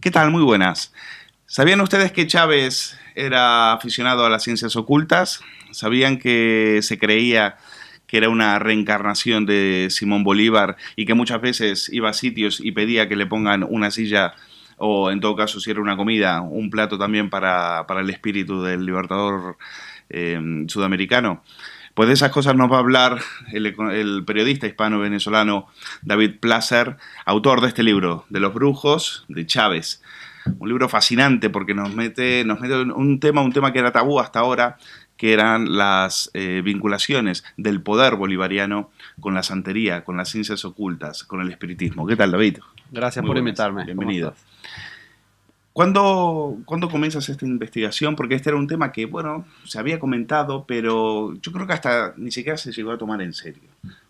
¿Qué tal? Muy buenas. ¿Sabían ustedes que Chávez era aficionado a las ciencias ocultas? ¿Sabían que se creía que era una reencarnación de Simón Bolívar y que muchas veces iba a sitios y pedía que le pongan una silla o, en todo caso, si era una comida, un plato también para el espíritu del libertador sudamericano? Pues de esas cosas nos va a hablar el periodista hispano-venezolano David Placer, autor de este libro, de los brujos de Chávez. Un libro fascinante porque nos mete en un tema que era tabú hasta ahora, que eran las vinculaciones del poder bolivariano con la santería, con las ciencias ocultas, con el espiritismo. ¿Qué tal, David? Gracias Muy por buenas, invitarme. bienvenido. ¿Cómo estás? ¿Cuándo comienzas esta investigación? Porque este era un tema que, bueno, se había comentado, pero yo creo que hasta ni siquiera se llegó a tomar en serio.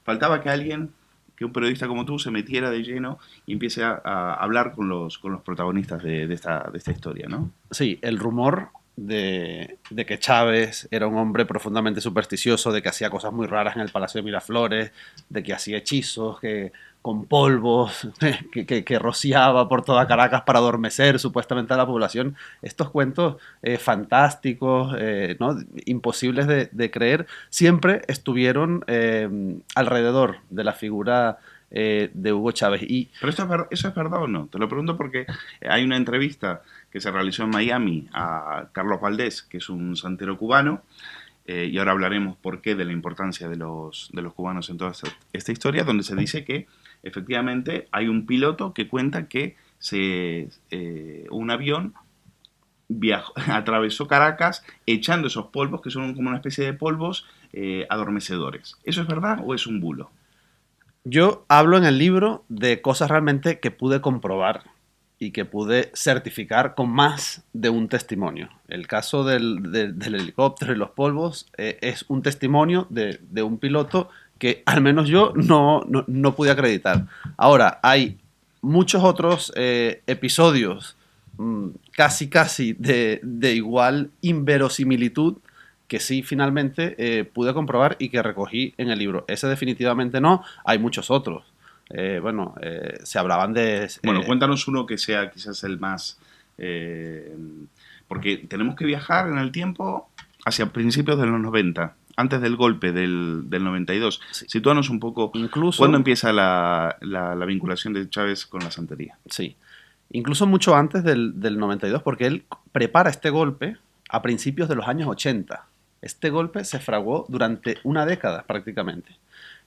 Faltaba que un periodista como tú, se metiera de lleno y empiece a hablar con los protagonistas de esta historia, ¿no? Sí, el rumor de que Chávez era un hombre profundamente supersticioso, de que hacía cosas muy raras en el Palacio de Miraflores, de que hacía hechizos, que con polvos, que rociaba por toda Caracas para adormecer supuestamente a la población. Estos cuentos fantásticos, ¿no? Imposibles de creer, siempre estuvieron alrededor de la figura de Hugo Chávez. Y Pero eso es verdad o no. Te lo pregunto porque hay una entrevista que se realizó en Miami a Carlos Valdés, que es un santero cubano, y ahora hablaremos por qué de la importancia de los cubanos en toda esta historia, donde se dice que efectivamente hay un piloto que cuenta que un avión atravesó Caracas echando esos polvos, que son como una especie de polvos adormecedores. ¿Eso es verdad o es un bulo? yo hablo en el libro de cosas realmente que pude comprobar y que pude certificar con más de un testimonio. El caso del helicóptero y los polvos es un testimonio de un piloto que al menos yo no pude acreditar. Ahora, hay muchos otros episodios casi de igual inverosimilitud que sí finalmente pude comprobar y que recogí en el libro. Ese definitivamente no, hay muchos otros. Se hablaban de... Bueno, cuéntanos uno que sea quizás el más... eh, porque tenemos que viajar en el tiempo hacia principios de los 90, antes del golpe del 92. sí, Sitúanos un poco, ¿cuándo incluso, empieza la vinculación de Chávez con la santería? sí, incluso mucho antes del 92, porque él prepara este golpe a principios de los años 80. Este golpe se fraguó durante una década prácticamente.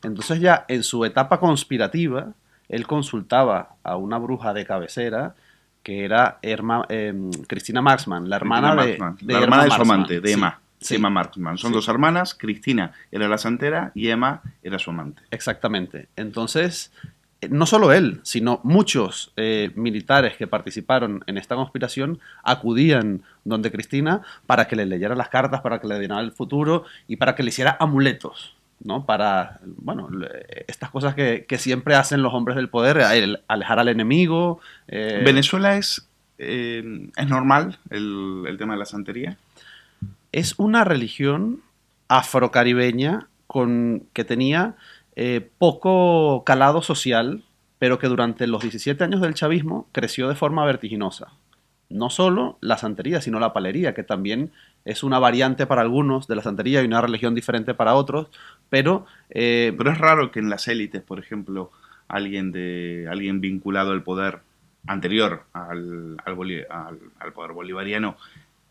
Entonces ya en su etapa conspirativa, él consultaba a una bruja de cabecera que era Cristina Marxman, la Cristina hermana Marxman, la de hermana Erma de su Marxman. amante, de Sí, Emma sí, Marxman. Son sí, dos hermanas, Cristina era la santera y Emma era su amante. exactamente. Entonces, no solo él, sino muchos militares que participaron en esta conspiración acudían donde Cristina para que le leyera las cartas, para que le diera el futuro y para que le hiciera amuletos, ¿no? Para, bueno, estas cosas que siempre hacen los hombres del poder, alejar al enemigo. ¿Venezuela es normal el tema de la santería? Es una religión afrocaribeña que tenía poco calado social, pero que durante los 17 años del chavismo creció de forma vertiginosa. No solo la santería, sino la palería, que también es una variante para algunos de la santería y una religión diferente para otros, pero Pero es raro que en las élites, por ejemplo, alguien vinculado al poder anterior al poder bolivariano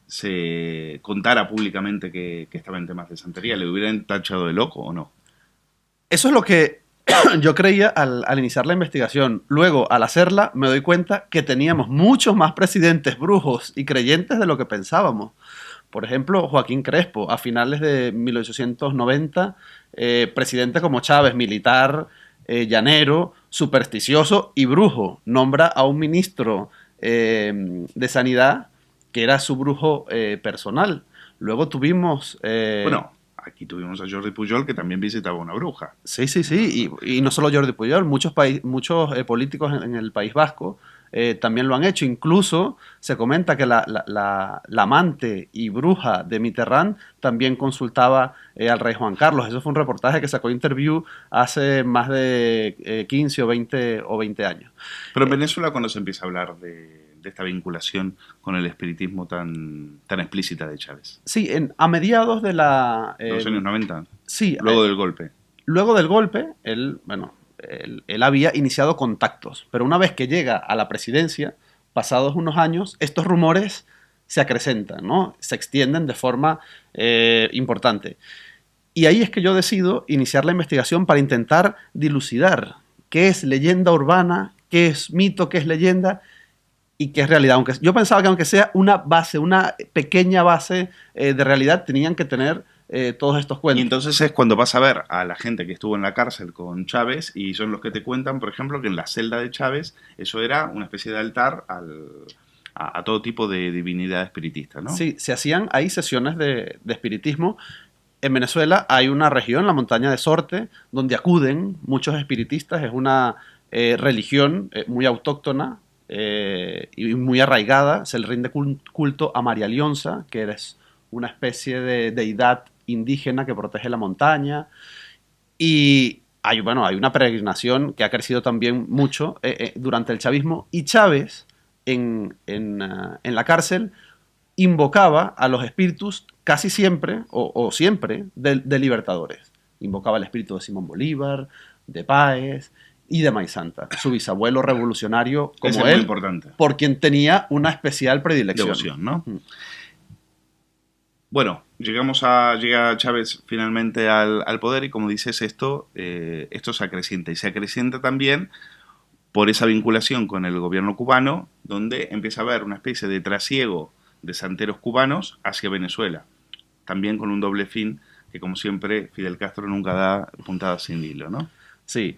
se contara públicamente que estaba en temas de santería. ¿Le hubieran tachado de loco o no? eso es lo que yo creía al iniciar la investigación. Luego, al hacerla, me doy cuenta que teníamos muchos más presidentes brujos y creyentes de lo que pensábamos. Por ejemplo, Joaquín Crespo, a finales de 1890, presidente como Chávez, militar, llanero, supersticioso y brujo, nombra a un ministro de Sanidad que era su brujo personal. Luego tuvimos Bueno, aquí tuvimos a Jordi Pujol que también visitaba una bruja. sí, sí, sí, y no solo Jordi Puyol, muchos políticos en el País Vasco también lo han hecho. Incluso se comenta que la amante y bruja de Mitterrand también consultaba al rey Juan Carlos. Eso fue un reportaje que sacó Interview hace más de 15 o 20 años. Pero en Venezuela, cuando se empieza a hablar esta vinculación con el espiritismo tan explícita de Chávez. Sí, a mediados de los años 90, sí, luego del golpe. Luego del golpe, él había iniciado contactos, pero una vez que llega a la presidencia, pasados unos años, estos rumores se acrecentan, ¿no? Se extienden de forma importante. Y ahí es que yo decido iniciar la investigación para intentar dilucidar qué es leyenda urbana, qué es mito, qué es leyenda y qué es realidad. Aunque yo pensaba que aunque sea una base, una pequeña base de realidad, tenían que tener todos estos cuentos. Y entonces es cuando vas a ver a la gente que estuvo en la cárcel con Chávez y son los que te cuentan, por ejemplo, que en la celda de Chávez eso era una especie de altar a todo tipo de divinidad espiritista, ¿no? Sí, se hacían ahí sesiones de espiritismo. En Venezuela hay una región, la montaña de Sorte, donde acuden muchos espiritistas. Es una religión muy autóctona y muy arraigada. Se le rinde culto a María Lionza, que es una especie de deidad indígena que protege la montaña. Y hay una peregrinación que ha crecido también mucho durante el chavismo. Y Chávez, en la cárcel, invocaba a los espíritus casi siempre, o siempre, de libertadores. Invocaba el espíritu de Simón Bolívar, de Páez y de Maizanta, su bisabuelo revolucionario como Ese es él, muy importante. por quien tenía una especial predilección. Devoción, ¿no? Bueno, llega Chávez finalmente al poder y como dices, esto se acrecienta. Y se acrecienta también por esa vinculación con el gobierno cubano, donde empieza a haber una especie de trasiego de santeros cubanos hacia Venezuela. También con un doble fin que, como siempre, Fidel Castro nunca da puntadas sin hilo, ¿no? Sí.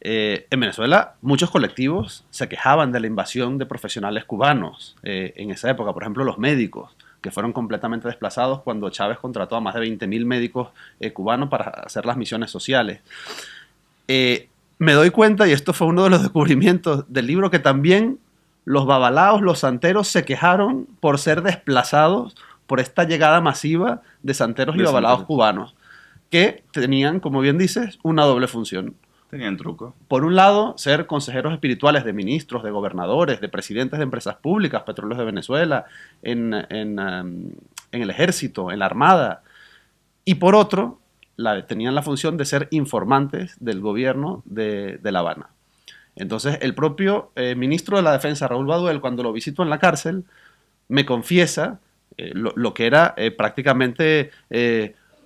En Venezuela muchos colectivos se quejaban de la invasión de profesionales cubanos en esa época. Por ejemplo, los médicos, que fueron completamente desplazados cuando Chávez contrató a más de 20.000 médicos cubanos para hacer las misiones sociales. Me doy cuenta, y esto fue uno de los descubrimientos del libro, que también los babalaos, los santeros, se quejaron por ser desplazados por esta llegada masiva de santeros y babalaos cubanos, que tenían, como bien dices, una doble función. Tenían truco. Por un lado, ser consejeros espirituales de ministros, de gobernadores, de presidentes de empresas públicas, Petróleos de Venezuela, en el ejército, en la armada. Y por otro, tenían la función de ser informantes del gobierno de La Habana. Entonces, el propio ministro de la Defensa, Raúl Baduel, cuando lo visitó en la cárcel, me confiesa lo que era prácticamente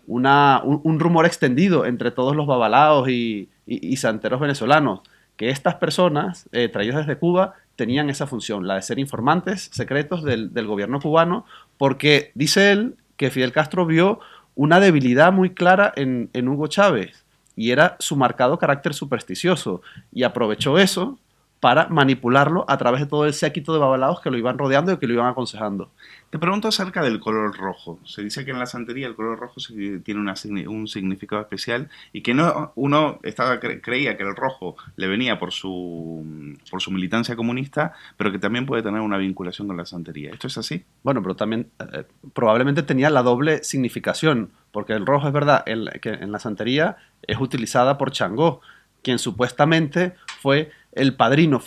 un rumor extendido entre todos los babalaos y santeros venezolanos, que estas personas traídas desde Cuba tenían esa función, la de ser informantes secretos del gobierno cubano, porque dice él que Fidel Castro vio una debilidad muy clara en Hugo Chávez, y era su marcado carácter supersticioso, y aprovechó eso para manipularlo a través de todo el séquito de babalaos que lo iban rodeando y que lo iban aconsejando. Te pregunto acerca del color rojo. Se dice que en la santería el color rojo tiene un significado especial y que uno creía que el rojo le venía por su militancia comunista, pero que también puede tener una vinculación con la santería. ¿Esto es así? Bueno, pero también probablemente tenía la doble significación, porque el rojo es verdad que en la santería es utilizada por Changó, quien supuestamente fue el padrino.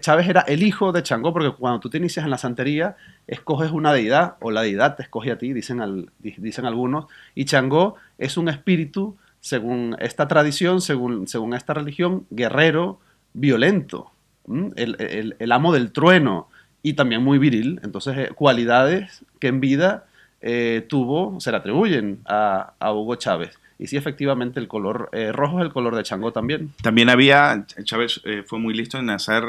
Chávez era el hijo de Changó, porque cuando tú te inicias en la santería, escoges una deidad, o la deidad te escoge a ti, dicen algunos, y Changó es un espíritu, según esta tradición, según esta religión, guerrero, violento, el amo del trueno, y también muy viril. Entonces, cualidades que en vida se le atribuyen a Hugo Chávez. Y sí, efectivamente, el color rojo es el color de Changó también. También Chávez fue muy listo en hacer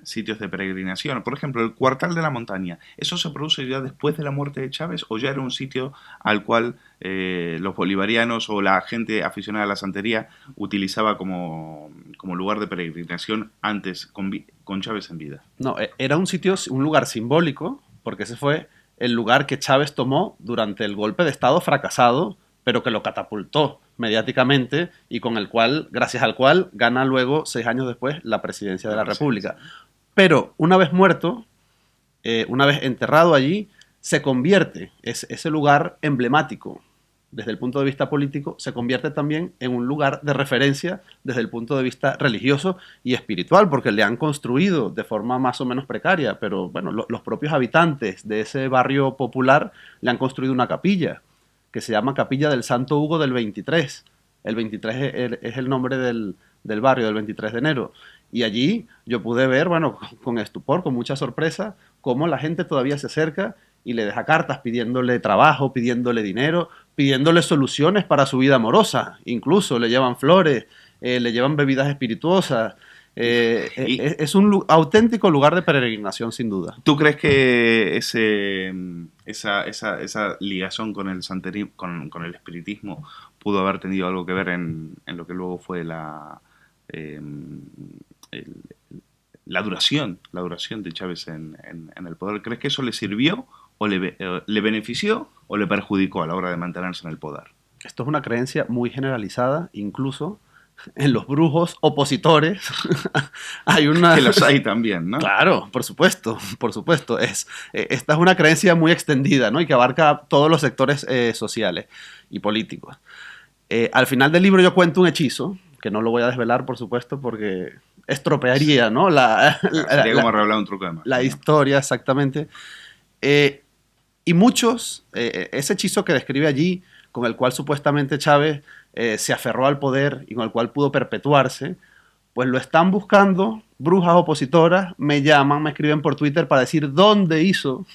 sitios de peregrinación. Por ejemplo, el Cuartel de la Montaña. ¿Eso se produce ya después de la muerte de Chávez o ya era un sitio al cual los bolivarianos o la gente aficionada a la santería utilizaba como lugar de peregrinación antes, con Chávez en vida? No, era un lugar simbólico, porque ese fue el lugar que Chávez tomó durante el golpe de Estado fracasado, pero que lo catapultó mediáticamente y gracias al cual gana luego, 6 años después, la presidencia de la República. Pero una vez muerto, una vez enterrado allí, se convierte ese lugar emblemático desde el punto de vista político, se convierte también en un lugar de referencia desde el punto de vista religioso y espiritual, porque le han construido de forma más o menos precaria, pero bueno, los propios habitantes de ese barrio popular le han construido una capilla, que se llama Capilla del Santo Hugo del 23. El 23 es el nombre del barrio, del 23 de enero. Y allí yo pude ver, bueno, con estupor, con mucha sorpresa, cómo la gente todavía se acerca y le deja cartas pidiéndole trabajo, pidiéndole dinero, pidiéndole soluciones para su vida amorosa. Incluso le llevan flores, le llevan bebidas espirituosas. Es un auténtico lugar de peregrinación, sin duda. ¿Tú crees que esa ligación con el con el espiritismo pudo haber tenido algo que ver en lo que luego fue el- la duración de Chávez en el poder? ¿Crees que eso le sirvió o le benefició o le perjudicó a la hora de mantenerse en el poder? Esto es una creencia muy generalizada, incluso en los brujos opositores. Hay una... Que los hay también, ¿no? Claro, por supuesto, por supuesto. Esta es una creencia muy extendida, ¿no? Y que abarca todos los sectores sociales y políticos. Al final del libro yo cuento un hechizo, que no lo voy a desvelar, por supuesto, porque estropearía, ¿no? Sería como revelar un truco de magia, la ¿no? historia, exactamente. Y muchos, ese hechizo que describe allí, con el cual supuestamente Chávez se aferró al poder y con el cual pudo perpetuarse, pues lo están buscando brujas opositoras, me llaman, me escriben por Twitter para decir dónde hizo,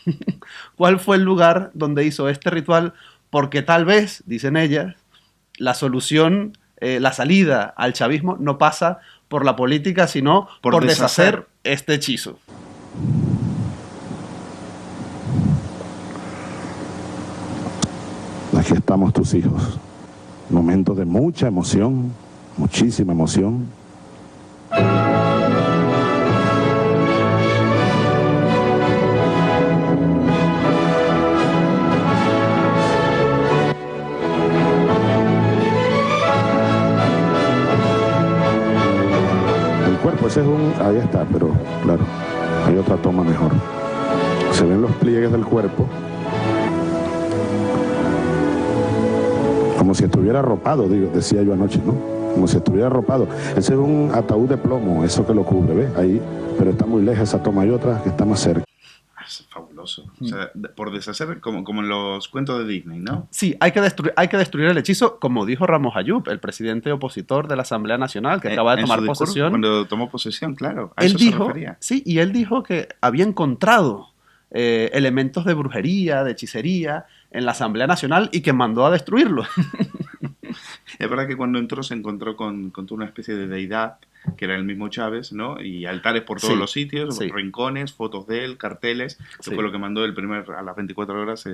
cuál fue el lugar donde hizo este ritual, porque tal vez, dicen ellas, la solución, la salida al chavismo no pasa por la política, sino por deshacer este hechizo. Aquí estamos tus hijos. Momentos de mucha emoción, muchísima emoción. El cuerpo, ese es ahí está, pero claro, hay otra toma mejor. Se ven los pliegues del cuerpo. Como si estuviera arropado, decía yo anoche, ¿no? Como si estuviera arropado. Ese es un ataúd de plomo, eso que lo cubre, ¿ves? Ahí, pero está muy lejos esa toma y otra que está más cerca. Es fabuloso. O sea, por deshacer, como en los cuentos de Disney, ¿no? Sí, hay que destruir el hechizo, como dijo Ramos Ayub, el presidente opositor de la Asamblea Nacional, que acaba de tomar posesión. Cuando tomó posesión, claro. A eso se refería. Sí, y él dijo que había encontrado elementos de brujería, de hechicería en la Asamblea Nacional y que mandó a destruirlo. Es verdad que cuando entró se encontró con toda una especie de deidad, que era el mismo Chávez, ¿no? Y altares por todos los sitios, rincones, fotos de él, carteles, que fue lo que mandó a las 24 horas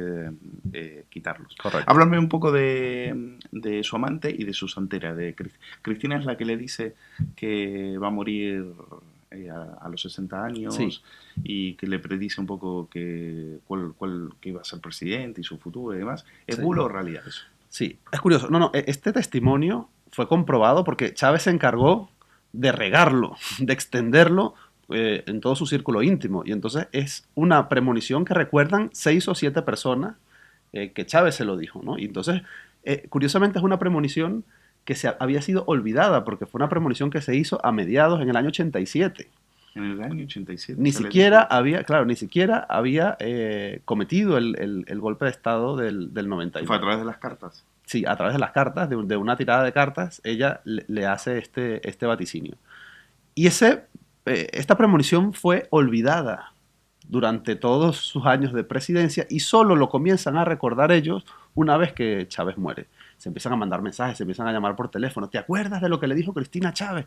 quitarlos. Correcto. Háblame un poco de su amante y de su santera. Cristina es la que le dice que va a morir a los 60 años y que le predice un poco que iba a ser presidente y su futuro y demás. ¿Es bulo o realidad eso? Sí, es curioso. No, este testimonio fue comprobado porque Chávez se encargó de regarlo, de extenderlo en todo su círculo íntimo. Y entonces es una premonición que recuerdan 6 o 7 personas que Chávez se lo dijo, ¿no? Y entonces, curiosamente, es una premonición que había sido olvidada porque fue una premonición que se hizo a mediados en el año 87. En el año 87. Ni siquiera había cometido el golpe de Estado del 91. ¿Fue a través de las cartas? Sí, a través de las cartas, de una tirada de cartas, ella le hace este vaticinio. Y esta premonición fue olvidada durante todos sus años de presidencia y solo lo comienzan a recordar ellos una vez que Chávez muere. Se empiezan a mandar mensajes, se empiezan a llamar por teléfono. ¿Te acuerdas de lo que le dijo Cristina a Chávez?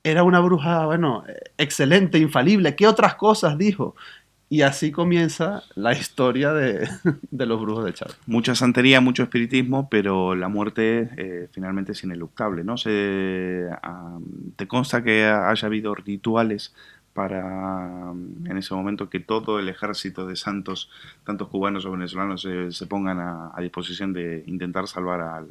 Era una bruja, bueno, excelente, infalible. ¿Qué otras cosas dijo? Y así comienza la historia de los brujos de Chávez. Mucha santería, mucho espiritismo, pero la muerte finalmente es ineluctable, ¿no? ¿Te consta que haya habido rituales para, en ese momento, que todo el ejército de santos, tantos cubanos o venezolanos, se pongan a disposición de intentar salvar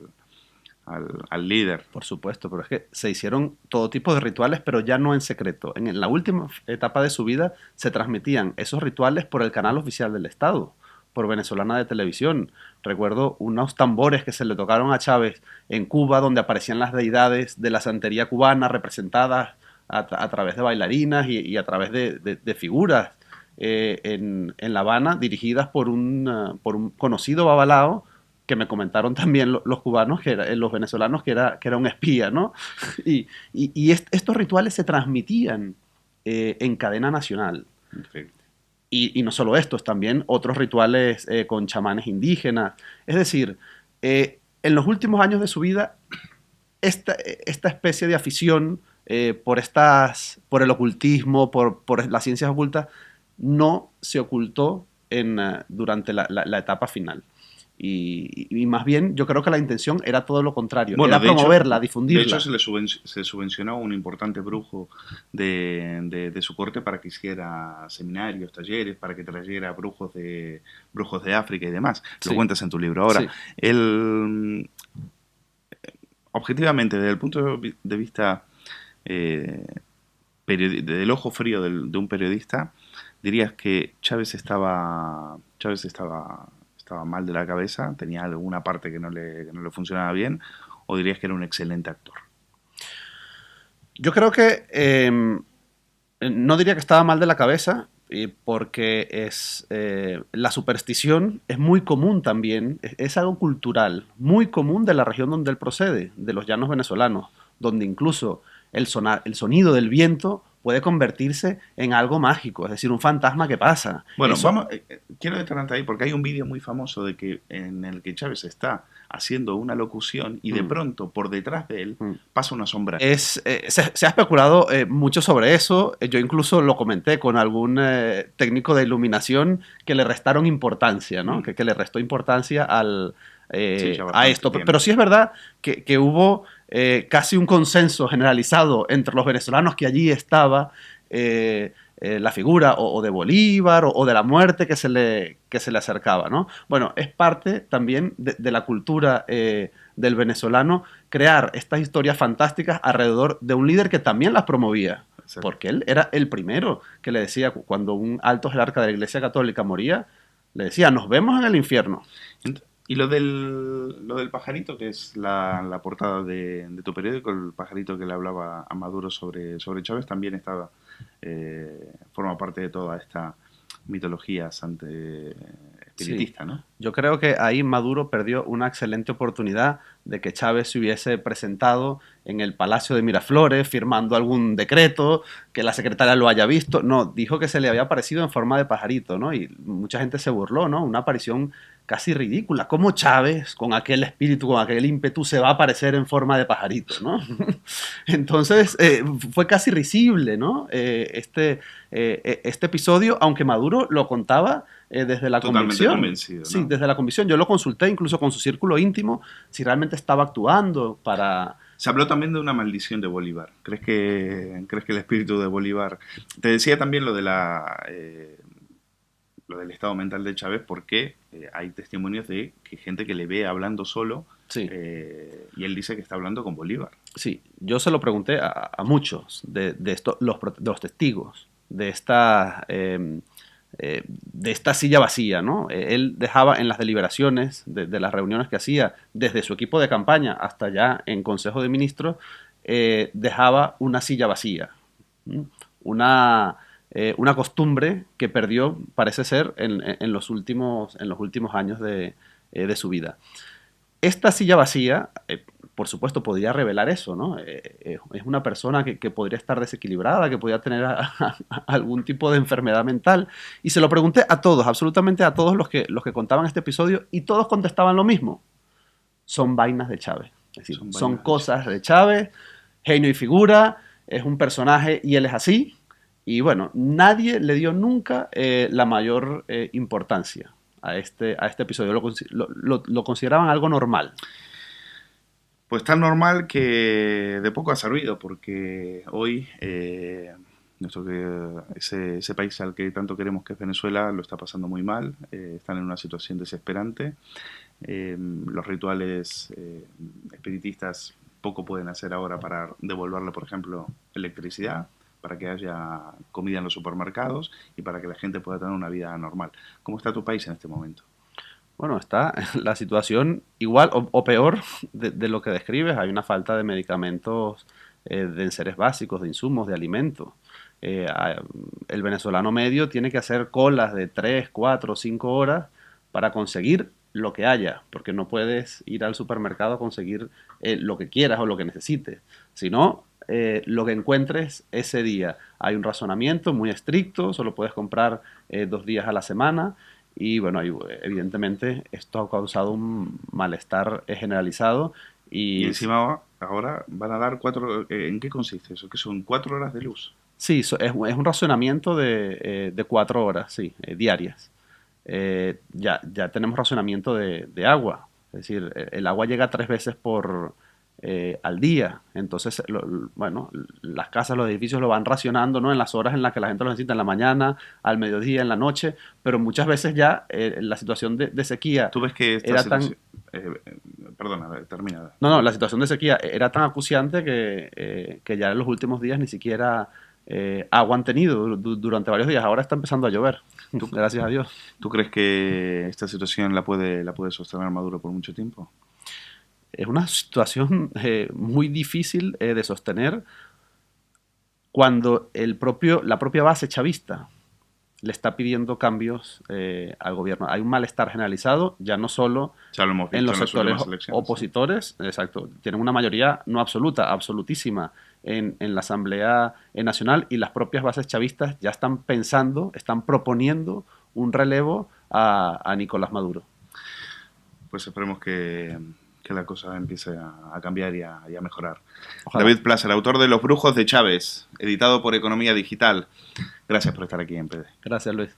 al líder? Por supuesto, pero es que se hicieron todo tipo de rituales, pero ya no en secreto. En la última etapa de su vida se transmitían esos rituales por el canal oficial del Estado, por venezolana de televisión. Recuerdo unos tambores que se le tocaron a Chávez en Cuba, donde aparecían las deidades de la santería cubana representadas a través de bailarinas y a través de figuras en La Habana, dirigidas por un conocido babalao, que me comentaron también los cubanos, los venezolanos, que era un espía, ¿no? Estos rituales se transmitían en cadena nacional. Perfecto. Y no solo estos, también otros rituales con chamanes indígenas. Es decir, en los últimos años de su vida, esta especie de afición por el ocultismo, por las ciencias ocultas, no se ocultó durante la etapa final. Y más bien, yo creo que la intención era todo lo contrario, Bueno, era promoverla, difundirla. De hecho, se subvencionó a un importante brujo de su corte para que hiciera seminarios, talleres, para que trayera brujos de África y demás. Lo Sí. cuentas en tu libro. Ahora, Sí. objetivamente, desde el punto de vista del ojo frío de un periodista, dirías que Chávez estaba mal de la cabeza, tenía alguna parte que no le funcionaba bien, o dirías que era un excelente actor. Yo creo que no diría que estaba mal de la cabeza, porque la superstición es muy común también, es algo cultural, muy común de la región donde él procede, de los llanos venezolanos, donde incluso el sonido del viento puede convertirse en algo mágico, es decir, un fantasma que pasa. Bueno, vamos, quiero detenerte ahí porque hay un vídeo muy famoso en el que Chávez está haciendo una locución y de pronto por detrás de él pasa una sombra. Se ha especulado mucho sobre eso. Yo incluso lo comenté con algún técnico de iluminación que le restaron importancia, ¿no? Que le restó importancia a esto. Pero sí es verdad que hubo casi un consenso generalizado entre los venezolanos que allí estaba la figura o de Bolívar o de la muerte que se le acercaba, ¿no? Bueno, es parte también de la cultura del venezolano crear estas historias fantásticas alrededor de un líder que también las promovía. Exacto. Porque él era el primero que le decía, cuando un alto jerarca de la Iglesia Católica moría, le decía, nos vemos en el infierno. Y lo del pajarito, que es la portada de tu periódico, el pajarito que le hablaba a Maduro sobre Chávez, también forma parte de toda esta mitología espiritista, sí, ¿no? Yo creo que ahí Maduro perdió una excelente oportunidad de que Chávez se hubiese presentado en el Palacio de Miraflores firmando algún decreto, que la secretaria lo haya visto. No, dijo que se le había aparecido en forma de pajarito, ¿no? Y mucha gente se burló, ¿no? Una aparición casi ridícula. ¿Cómo Chávez, con aquel espíritu, con aquel ímpetu, se va a aparecer en forma de pajarito, ¿no? Entonces, fue casi risible, ¿no? Este episodio, aunque Maduro lo contaba desde la convicción. Convencido, ¿no? Sí, desde la convicción. Yo lo consulté incluso con su círculo íntimo, si realmente estaba actuando para... Se habló también de una maldición de Bolívar. ¿Crees que el espíritu de Bolívar... Te decía también lo del estado mental de Chávez, porque hay testimonios de que gente que le ve hablando solo, sí, y él dice que está hablando con Bolívar. Sí, yo se lo pregunté a muchos de los testigos de esta silla vacía, ¿no? Él dejaba en las deliberaciones de las reuniones que hacía, desde su equipo de campaña hasta ya en Consejo de Ministros, dejaba una silla vacía. Una costumbre que perdió, parece ser, en los últimos años de su vida. Esta silla vacía, por supuesto, podría revelar eso, ¿no? Es una persona que podría estar desequilibrada, que podría tener algún tipo de enfermedad mental. Y se lo pregunté a todos, absolutamente a todos los que contaban este episodio, y todos contestaban lo mismo. Son vainas de Chávez. Es decir, son cosas de Chávez, genio y figura, es un personaje y él es así. Y bueno, nadie le dio nunca la mayor importancia a este episodio. Lo consideraban algo normal. Pues tan normal que de poco ha servido, porque hoy ese país al que tanto queremos, que es Venezuela, lo está pasando muy mal, están en una situación desesperante. Los rituales espiritistas poco pueden hacer ahora para devolverle, por ejemplo, electricidad, para que haya comida en los supermercados y para que la gente pueda tener una vida normal. ¿Cómo está tu país en este momento? Bueno, está la situación igual o peor de lo que describes. Hay una falta de medicamentos, de enseres básicos, de insumos, de alimentos. Eh, a- el venezolano medio tiene que hacer colas de 3, 4, 5 horas para conseguir lo que haya, porque no puedes ir al supermercado a conseguir lo que quieras o lo que necesites, sino lo que encuentres ese día. Hay un razonamiento muy estricto, solo puedes comprar 2 días a la semana y bueno, evidentemente esto ha causado un malestar generalizado Y y encima ahora van a dar ¿en qué consiste eso? ¿Que son 4 horas de luz? sí, es un racionamiento de 4 horas, sí, diarias. Ya tenemos racionamiento de agua, es decir, el agua llega 3 veces al día, entonces, bueno, las casas, los edificios lo van racionando, ¿no? En las horas en las que la gente lo necesita, en la mañana, al mediodía, en la noche, pero muchas veces ya la situación de sequía ¿Tú ves que esta era tan, situación... perdona, termina. no, la situación de sequía era tan acuciante que ya en los últimos días ni siquiera agua han tenido durante varios días. Ahora está empezando a llover, ¿Tú, gracias a Dios. ¿Tú crees que esta situación la puede sostener Maduro por mucho tiempo? Es una situación muy difícil de sostener cuando la propia base chavista le está pidiendo cambios al gobierno. Hay un malestar generalizado, ya no solo Ya lo hemos en visto los en las sectores últimas elecciones. ¿Sí? opositores, exacto, tienen una mayoría no absoluta, absolutísima en la Asamblea Nacional y las propias bases chavistas ya están pensando, están proponiendo un relevo a Nicolás Maduro. Pues esperemos que la cosa empiece a cambiar y a mejorar. Ojalá. David Plaza, el autor de Los Brujos de Chávez, editado por Economía Digital. Gracias por estar aquí en PD. Gracias, Luis.